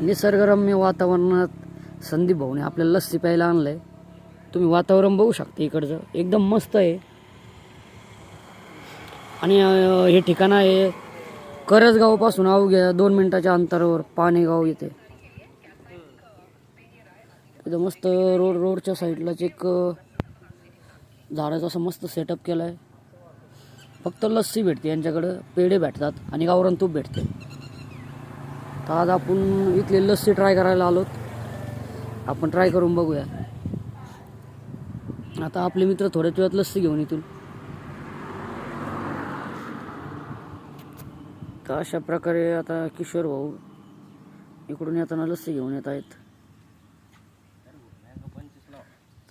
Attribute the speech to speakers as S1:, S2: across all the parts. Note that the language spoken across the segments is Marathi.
S1: निसर्गरम्य वातावरणात संदीप भाऊने आपल्याला लस्सी प्यायला आणलंय। तुम्ही वातावरण बघू शकता, इकडचं एकदम मस्त आहे। आणि हे ठिकाण आहे करजगावपासून अवघ्या 2 मिनिटाच्या अंतरावर पाणेगाव येते। इथं मस्त रोडच्या साईडलाच एक झाडाचा असं मस्त सेटअप केला आहे। फक्त लस्सी भेटते यांच्याकडं, पेढे भेटतात आणि गावरान तूप भेटते। तर आज आपण इथली लस्सी ट्राय करायला आलोत, आपण ट्राय करून बघूया। आता आपले मित्र थोड्याच वेळात लस्सी घेऊन येतील। तर अशा प्रकारे आता किशोर भाऊ इकडून येताना लस्सी घेऊन येत आहेत।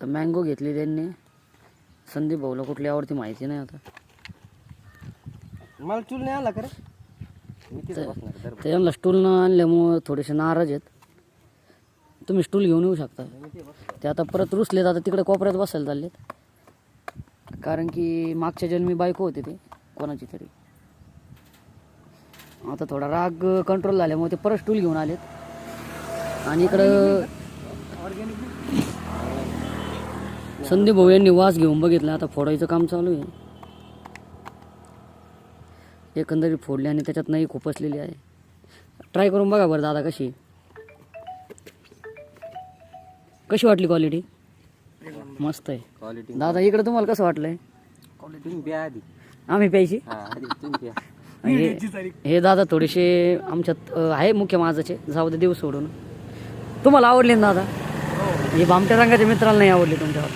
S1: तर मँगो घेतली त्यांनी, संदीप भाऊला कुठली आवडती माहिती नाही। आता
S2: मला चूल नाही आला का रे?
S1: तर यांना स्टूल न आणल्यामुळं थोडेसे नाराज आहेत। तुम्ही स्टूल घेऊन येऊ शकता। ते आता परत रुसलेत, आता तिकडे कोपऱ्यात बसायला चाललेत, कारण की मागच्या जन्मी बायको होती ते कोणाची तरी। आता थोडा राग कंट्रोल झाल्यामुळे ते परत स्टूल घेऊन आलेत। आणि इकडं संदीप भाऊ यांनी वास घेऊन बघितला, आता फोडायचं काम चालू आहे। एकंदरीत फोडली आणि त्याच्यात नाही खुपसलेली आहे। ट्राय करून बघा बरं दादा, कशी वाटली क्वालिटी? मस्त आहे
S2: क्वालिटी।
S1: दादा इकडे तुम्हाला कसं वाटलंय?
S2: क्वालिटी प्या आधी,
S1: आम्ही प्यायची।
S2: तुम्ही प्या।
S1: हे दादा थोडेसे आमच्यात आहे मुख्य माझाचे, जाऊ दे देऊ सोडून। तुम्हाला आवडली ना दादा? हे भामट्या रंगाच्या मित्राला नाही आवडली तुमच्यावर?